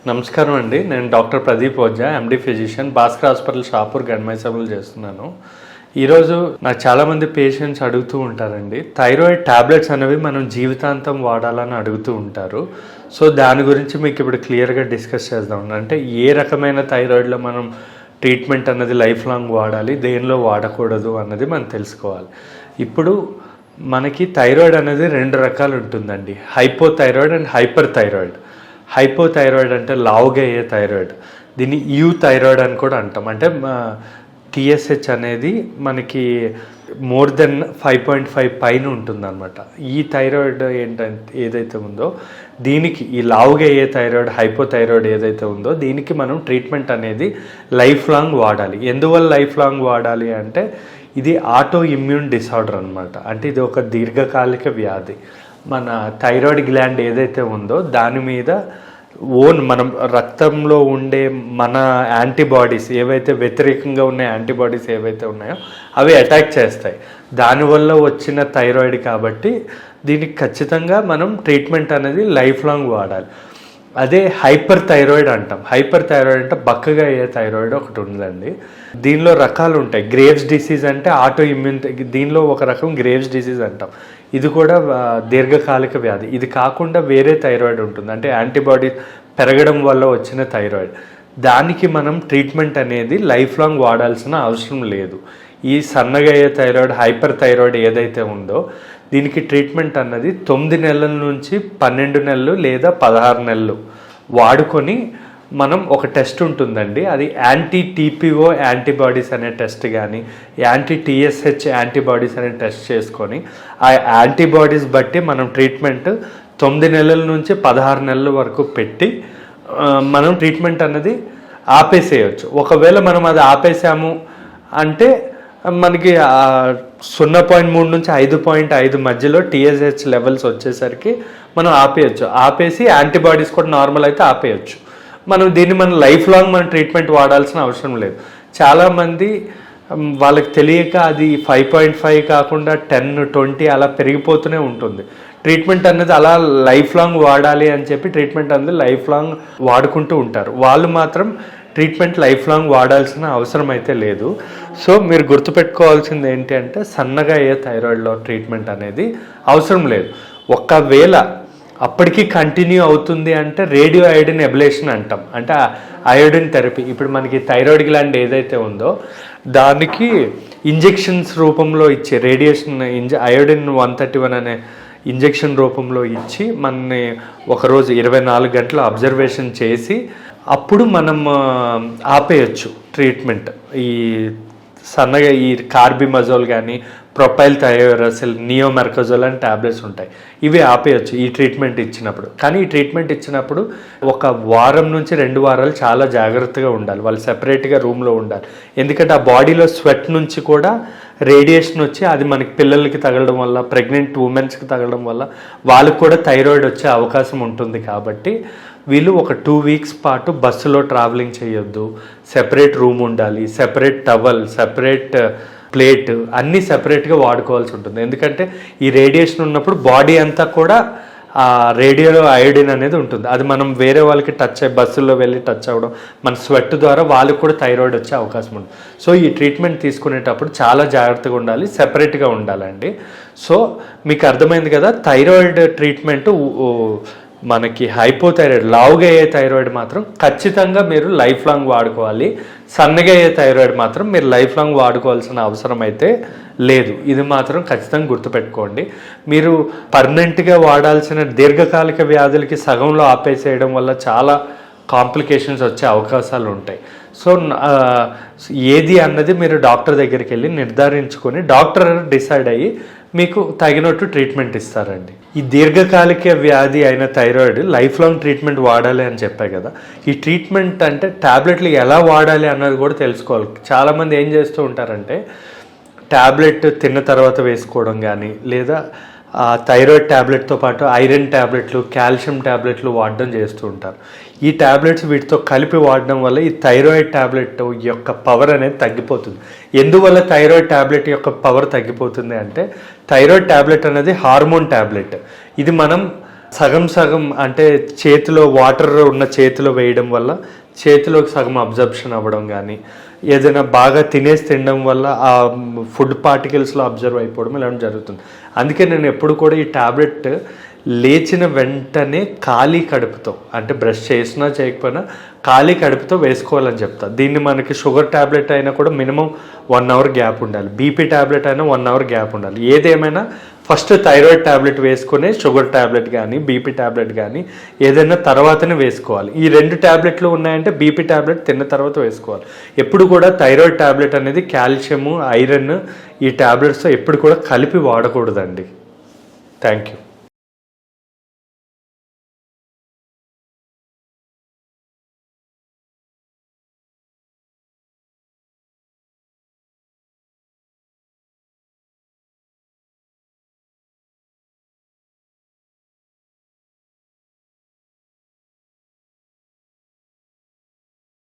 నమస్కారం అండి. నేను doctor Pradeep Ojha, MD physician, Bhaskar hospital Shapur గణమైసభలు చేస్తున్నాను. ఈరోజు నాకు చాలామంది పేషెంట్స్ అడుగుతూ ఉంటారండి, థైరాయిడ్ ట్యాబ్లెట్స్ అనేవి మనం జీవితాంతం వాడాలని అడుగుతూ ఉంటారు. సో దాని గురించి మీకు ఇప్పుడు క్లియర్గా డిస్కస్ చేద్దాం. అంటే ఏ రకమైన థైరాయిడ్లో మనం ట్రీట్మెంట్ అన్నది లైఫ్ లాంగ్ వాడాలి, దేనిలో వాడకూడదు అన్నది మనం తెలుసుకోవాలి. ఇప్పుడు మనకి థైరాయిడ్ అనేది రెండు రకాలు ఉంటుందండి, hypothyroid and hyper thyroid. Hypothyroid అంటే లావుగా అయ్యే థైరాయిడ్, దీన్ని యూ థైరాయిడ్ అని కూడా అంటాం. అంటే టీఎస్హెచ్ అనేది మనకి మోర్ దెన్ 5.5 పైన ఉంటుందన్నమాట. ఈ థైరాయిడ్ ఏంటంటే ఏదైతే ఉందో దీనికి, ఈ లావుగా అయ్యే థైరాయిడ్ హైపోథైరాయిడ్ ఏదైతే ఉందో దీనికి మనం ట్రీట్మెంట్ అనేది లైఫ్ లాంగ్ వాడాలి. ఎందువల్ల లైఫ్ లాంగ్ వాడాలి అంటే ఇది ఆటో ఇమ్యూన్ డిసార్డర్ అనమాట. అంటే ఇది ఒక దీర్ఘకాలిక వ్యాధి. మన థైరాయిడ్ గ్లాండ్ ఏదైతే ఉందో దాని మీద మనం రక్తంలో ఉండే మన యాంటీబాడీస్ ఏవైతే వ్యతిరేకంగా ఉన్న యాంటీబాడీస్ ఏవైతే ఉన్నాయో అవి అటాక్ చేస్తాయి. దానివల్ల వచ్చిన థైరాయిడ్ కాబట్టి దీనికి ఖచ్చితంగా మనం ట్రీట్మెంట్ అనేది లైఫ్ లాంగ్ వాడాలి. అదే హైపర్ థైరాయిడ్ అంటాం. హైపర్ థైరాయిడ్ అంటే బక్కగా అయ్యే థైరాయిడ్ ఒకటి ఉందండి. దీనిలో రకాలు ఉంటాయి. గ్రేవ్స్ డిసీజ్ అంటే ఆటో ఇమ్యూన్, దీనిలో ఒక రకం గ్రేవ్స్ డిసీజ్ అంటాం. ఇది కూడా దీర్ఘకాలిక వ్యాధి. ఇది కాకుండా వేరే థైరాయిడ్ ఉంటుంది, అంటే యాంటీబాడీ పెరగడం వల్ల వచ్చిన థైరాయిడ్. దానికి మనం ట్రీట్మెంట్ అనేది లైఫ్ లాంగ్ వాడాల్సిన అవసరం లేదు. ఈ సన్నగా అయ్యే థైరాయిడ్, హైపర్ థైరాయిడ్ ఏదైతే ఉందో దీనికి ట్రీట్మెంట్ అన్నది 9 నెలల నుంచి 12 నెలలు లేదా 16 నెలలు వాడుకొని మనం ఒక టెస్ట్ ఉంటుందండి, అది యాంటీ టీపీఓ యాంటీబాడీస్ అనే టెస్ట్ కానీ యాంటీ టీఎస్హెచ్ యాంటీబాడీస్ అనే టెస్ట్ చేసుకొని ఆ యాంటీబాడీస్ బట్టి మనం ట్రీట్మెంట్ 9 నెలల నుంచి 16 నెలల వరకు పెట్టి మనం ట్రీట్మెంట్ అన్నది ఆపేసేయచ్చు. ఒకవేళ మనం అది ఆపేసాము అంటే మనకి 0.3 నుంచి 5.5 మధ్యలో టీఎస్హెచ్ లెవెల్స్ వచ్చేసరికి మనం ఆపేయచ్చు. ఆపేసి యాంటీబాడీస్ కూడా నార్మల్ అయితే ఆపేయచ్చు. మనం లైఫ్ లాంగ్ మనం ట్రీట్మెంట్ వాడాల్సిన అవసరం లేదు. చాలామంది వాళ్ళకి తెలియక అది 5.5 కాకుండా 10, 20 అలా పెరిగిపోతూనే ఉంటుంది. ట్రీట్మెంట్ అనేది అలా లైఫ్ లాంగ్ వాడాలి అని చెప్పి ట్రీట్మెంట్ అనేది లైఫ్ లాంగ్ వాడుకుంటూ ఉంటారు. వాళ్ళు మాత్రం ట్రీట్మెంట్ లైఫ్ లాంగ్ వాడాల్సిన అవసరం అయితే లేదు. సో మీరు గుర్తుపెట్టుకోవాల్సింది ఏంటి అంటే సన్నగా అయ్యే థైరాయిడ్లో ట్రీట్మెంట్ అనేది అవసరం లేదు. ఒకవేళ అప్పటికి కంటిన్యూ అవుతుంది అంటే రేడియో అయోడిన్ ఎబ్లేషన్ అంటాం, అంటే అయోడిన్ థెరపీ. ఇప్పుడు మనకి థైరాయిడ్ గ్లాండ్ ఏదైతే ఉందో దానికి ఇంజెక్షన్స్ రూపంలో ఇచ్చే రేడియేషన్ అయోడిన్ 131 అనే ఇంజెక్షన్ రూపంలో ఇచ్చి మనని ఒకరోజు 24 గంటలు అబ్జర్వేషన్ చేసి అప్పుడు మనం ఆపేయచ్చు ట్రీట్మెంట్. ఈ సన్నగా ఈ కార్బిమజోల్ కానీ ప్రొపైల్ థయోరసిల్, నియోమెర్కజోల్ అని ట్యాబ్లెట్స్ ఉంటాయి, ఇవి ఆపేయచ్చు ఈ ట్రీట్మెంట్ ఇచ్చినప్పుడు. కానీ ఈ ట్రీట్మెంట్ ఇచ్చినప్పుడు 1 వారం నుంచి 2 వారాలు చాలా జాగ్రత్తగా ఉండాలి. వాళ్ళు సెపరేట్గా రూమ్లో ఉండాలి. ఎందుకంటే ఆ బాడీలో స్వెట్ నుంచి కూడా రేడియేషన్ వచ్చి అది మనకి పిల్లలకి తగలడం వల్ల, ప్రెగ్నెంట్ ఉమెన్స్కి తగలడం వల్ల వాళ్ళకు కూడా థైరాయిడ్ వచ్చే అవకాశం ఉంటుంది. కాబట్టి వీళ్ళు ఒక 2 వీక్స్ పాటు బస్సులో ట్రావెలింగ్ చేయొద్దు, సెపరేట్ రూమ్ ఉండాలి, సెపరేట్ టవల్, సెపరేట్ ప్లేట్ అన్నీ సెపరేట్గా వాడుకోవాల్సి ఉంటుంది. ఎందుకంటే ఈ రేడియేషన్ ఉన్నప్పుడు బాడీ అంతా కూడా ఆ రేడియో అయోడిన్ అనేది ఉంటుంది. అది మనం వేరే వాళ్ళకి బస్సుల్లో వెళ్ళి టచ్ అవ్వడం, మన స్వెట్ ద్వారా వాళ్ళకి కూడా థైరాయిడ్ వచ్చే అవకాశం ఉంది. సో ఈ ట్రీట్మెంట్ తీసుకునేటప్పుడు చాలా జాగ్రత్తగా ఉండాలి, సెపరేట్గా ఉండాలండి. సో మీకు అర్థమైంది కదా, థైరాయిడ్ ట్రీట్మెంట్ మనకి హైపోథైరాయిడ్, లావుగా అయ్యే థైరాయిడ్ మాత్రం ఖచ్చితంగా మీరు లైఫ్ లాంగ్ వాడుకోవాలి. సన్నగా అయ్యే థైరాయిడ్ మాత్రం మీరు లైఫ్ లాంగ్ వాడుకోవాల్సిన అవసరం అయితే లేదు. ఇది మాత్రం ఖచ్చితంగా గుర్తుపెట్టుకోండి. మీరు పర్మనెంట్గా వాడాల్సిన దీర్ఘకాలిక వ్యాధులకి సగంలో ఆపేసేయడం వల్ల చాలా కాంప్లికేషన్స్ వచ్చే అవకాశాలు ఉంటాయి. సో ఏది అన్నది మీరు డాక్టర్ దగ్గరికి వెళ్ళి నిర్ధారించుకొని డాక్టర్ డిసైడ్ అయ్యి మీకు తగినట్టు ట్రీట్మెంట్ ఇస్తారండి. ఈ దీర్ఘకాలిక వ్యాధి అయిన థైరాయిడ్ లైఫ్ లాంగ్ ట్రీట్మెంట్ వాడాలి అని చెప్పాయి కదా, ఈ ట్రీట్మెంట్ అంటే ట్యాబ్లెట్లు ఎలా వాడాలి అన్నది కూడా తెలుసుకోవాలి. చాలామంది ఏం చేస్తూ ఉంటారంటే ట్యాబ్లెట్ తిన్న తర్వాత వేసుకోవడం కానీ, లేదా థైరాయిడ్ ట్యాబ్లెట్తో పాటు ఐరన్ ట్యాబ్లెట్లు, కాల్షియం ట్యాబ్లెట్లు వాడడం చేస్తూ ఉంటారు. ఈ ట్యాబ్లెట్స్ వీటితో కలిపి వాడడం వల్ల ఈ థైరాయిడ్ ట్యాబ్లెట్ యొక్క పవర్ అనేది తగ్గిపోతుంది. ఎందువల్ల థైరాయిడ్ ట్యాబ్లెట్ యొక్క పవర్ తగ్గిపోతుంది అంటే థైరాయిడ్ ట్యాబ్లెట్ అనేది హార్మోన్ ట్యాబ్లెట్. ఇది మనం సగం సగం అంటే చేతిలో వాటర్ ఉన్న చేతిలో వేయడం వల్ల చేతిలోకి సగం అబ్జర్ప్షన్ అవ్వడం కానీ, ఏదైనా బాగా తినడం వల్ల ఆ ఫుడ్ పార్టికల్స్లో అబ్జర్వ్ అయిపోవడం ఇలాంటి జరుగుతుంది. అందుకే నేను ఎప్పుడు కూడా ఈ ట్యాబ్లెట్ లేచిన వెంటనే ఖాళీ కడుపుతో, అంటే బ్రష్ చేసినా చేయకపోయినా ఖాళీ కడుపుతో వేసుకోవాలని చెప్తా. దీన్ని మనకి షుగర్ ట్యాబ్లెట్ అయినా కూడా మినిమం 1 అవర్ గ్యాప్ ఉండాలి, బీపీ ట్యాబ్లెట్ అయినా 1 అవర్ గ్యాప్ ఉండాలి. ఏదేమైనా ఫస్ట్ థైరాయిడ్ ట్యాబ్లెట్ వేసుకునే షుగర్ ట్యాబ్లెట్ కానీ బీపీ ట్యాబ్లెట్ కానీ ఏదైనా తర్వాతనే వేసుకోవాలి. ఈ 2 ట్యాబ్లెట్లు ఉన్నాయంటే బీపీ ట్యాబ్లెట్ తిన్న తర్వాత వేసుకోవాలి. ఎప్పుడు కూడా థైరాయిడ్ ట్యాబ్లెట్ అనేది కాల్షియము, ఐరన్ ఈ ట్యాబ్లెట్స్తో ఎప్పుడు కూడా కలిపి వాడకూడదండి. Thank you.